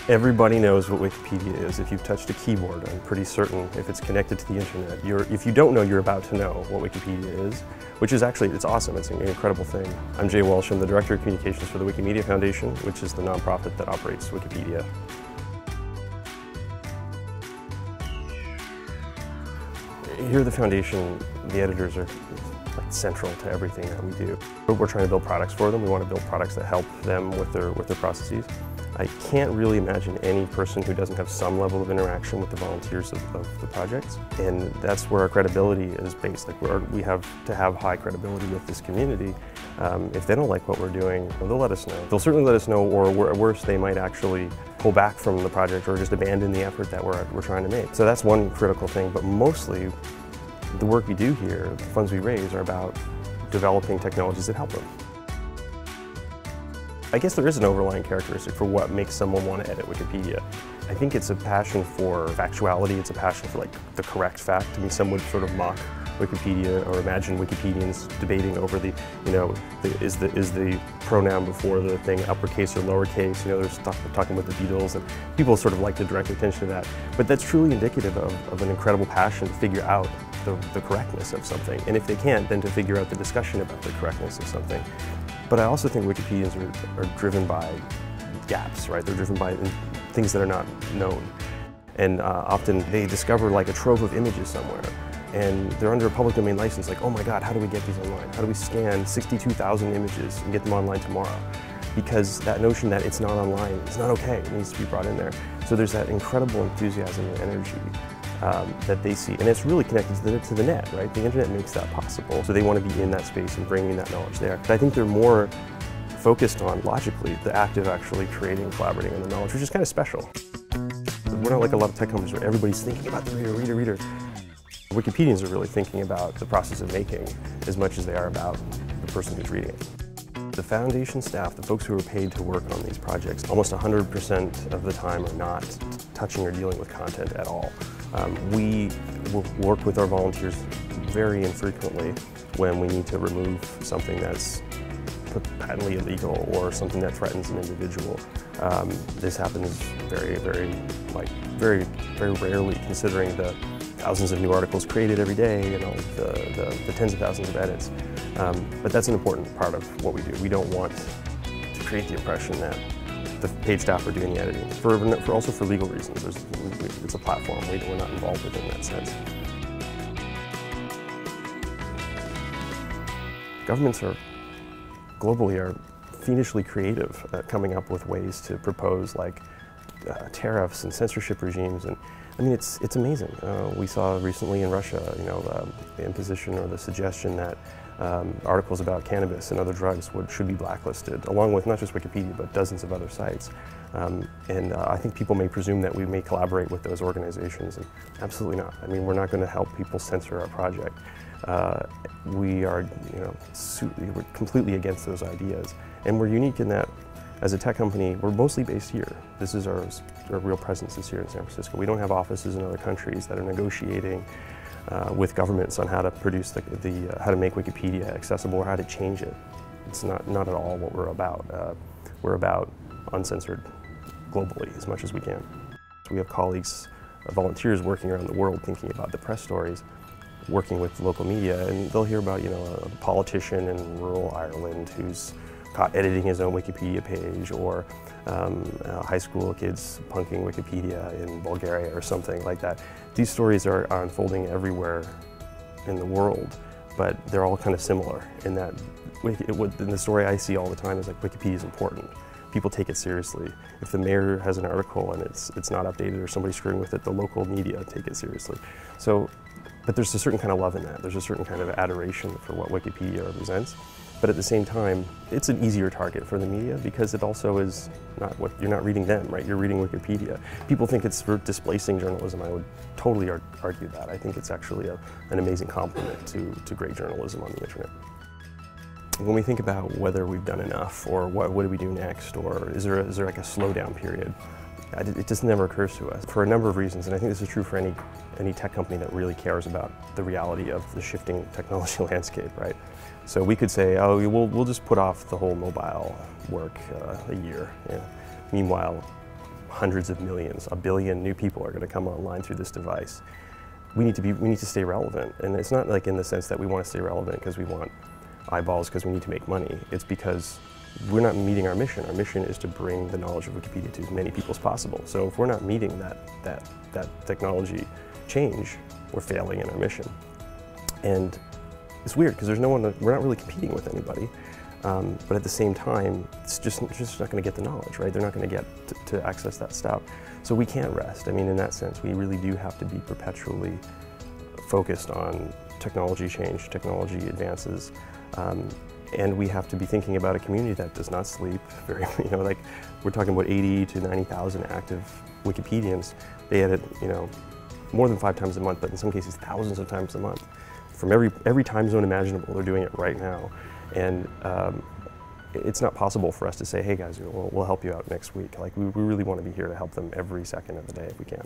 Everybody knows what Wikipedia is. If you've touched a keyboard, I'm pretty certain if it's connected to the internet. If you don't know, you're about to know what Wikipedia is, which is actually, it's awesome. It's an incredible thing. I'm Jay Walsh. I'm the Director of Communications for the Wikimedia Foundation, which is the nonprofit that operates Wikipedia. Here at the foundation, the editors are central to everything that we do. We're trying to build products for them. We want to build products that help them with their processes. I can't really imagine any person who doesn't have some level of interaction with the volunteers of the projects, and that's where our credibility is based. Like we have to have high credibility with this community. If they don't like what we're doing, they'll let us know. They'll certainly let us know, or at worst, they might actually pull back from the project or just abandon the effort that we're trying to make. So that's one critical thing, but mostly the work we do here, the funds we raise, are about developing technologies that help them. I guess there is an overlying characteristic for what makes someone want to edit Wikipedia. I think it's a passion for factuality, it's a passion for the correct fact. I mean, some would sort of mock Wikipedia or imagine Wikipedians debating over is the pronoun before the thing uppercase or lowercase. You know, there's talking about the Beatles, and people sort of like to direct attention to that. But that's truly indicative of an incredible passion to figure out the correctness of something. And if they can't, then to figure out the discussion about the correctness of something. But I also think Wikipedians are driven by gaps, right? They're driven by things that are not known. And often they discover like a trove of images somewhere, and they're under a public domain license, like, oh my God, how do we get these online? How do we scan 62,000 images and get them online tomorrow? Because that notion that it's not online, it's not okay, it needs to be brought in there. So there's that incredible enthusiasm and energy that they see, and it's really connected to the net, right? The internet makes that possible, so they want to be in that space and bringing that knowledge there. But I think they're more focused on, logically, the act of actually creating and collaborating on the knowledge, which is kind of special. We're not like a lot of tech companies where everybody's thinking about the reader. Wikipedians are really thinking about the process of making as much as they are about the person who's reading it. The foundation staff, the folks who are paid to work on these projects, almost 100% of the time are not touching or dealing with content at all. We will work with our volunteers very infrequently when we need to remove something that's patently illegal or something that threatens an individual. This happens very rarely, considering the thousands of new articles created every day and all the tens of thousands of edits. But that's an important part of what we do. We don't want to create the impression that the paid staff are doing the editing. Also for legal reasons. It's a platform. We're not involved with it in that sense. Governments globally are fiendishly creative at coming up with ways to propose tariffs and censorship regimes, and I mean it's amazing. We saw recently in Russia, the imposition or the suggestion that articles about cannabis and other drugs should be blacklisted, along with not just Wikipedia but dozens of other sites. I think people may presume that we may collaborate with those organizations, and absolutely not. I mean, we're not going to help people censor our project. We're completely against those ideas, and we're unique in that, as a tech company, we're mostly based here. This is our real presence is here in San Francisco. We don't have offices in other countries that are negotiating with governments on how to produce how to make Wikipedia accessible or how to change it. It's not at all what we're about. We're about uncensored globally as much as we can. We have colleagues, volunteers working around the world thinking about the press stories, working with local media, and they'll hear about a politician in rural Ireland who's caught editing his own Wikipedia page, or high school kids punking Wikipedia in Bulgaria or something like that. These stories are unfolding everywhere in the world, but they're all kind of similar in that the story I see all the time is Wikipedia is important. People take it seriously. If the mayor has an article and it's not updated or somebody's screwing with it, the local media take it seriously. But there's a certain kind of love in that. There's a certain kind of adoration for what Wikipedia represents. But at the same time, it's an easier target for the media because it also is you're not reading them, right? You're reading Wikipedia. People think it's for displacing journalism. I would totally argue that. I think it's actually an amazing compliment to great journalism on the internet. When we think about whether we've done enough, or what do we do next, or is there like a slowdown period, it just never occurs to us for a number of reasons, and I think this is true for any tech company that really cares about the reality of the shifting technology landscape, right? So we could say, oh, we'll just put off the whole mobile work a year. Yeah. Meanwhile, hundreds of millions, a billion new people are going to come online through this device. We need to stay relevant, and it's not like in the sense that we want to stay relevant because we want eyeballs because we need to make money. It's because we're not meeting our mission. Our mission is to bring the knowledge of Wikipedia to as many people as possible. So if we're not meeting that technology change, we're failing in our mission. And it's weird because there's no one, we're not really competing with anybody. But at the same time, it's just not going to get the knowledge, right? They're not going to get to access that stuff. So we can't rest. I mean, in that sense, we really do have to be perpetually focused on technology change, technology advances, and we have to be thinking about a community that does not sleep. Very, you know, like we're talking about 80 to 90,000 active Wikipedians. They edit, you know, more than 5 times a month, but in some cases thousands of times a month, from every time zone imaginable. They're doing it right now. And it's not possible for us to say, hey guys, we'll help you out next week. Like we really want to be here to help them every second of the day if we can.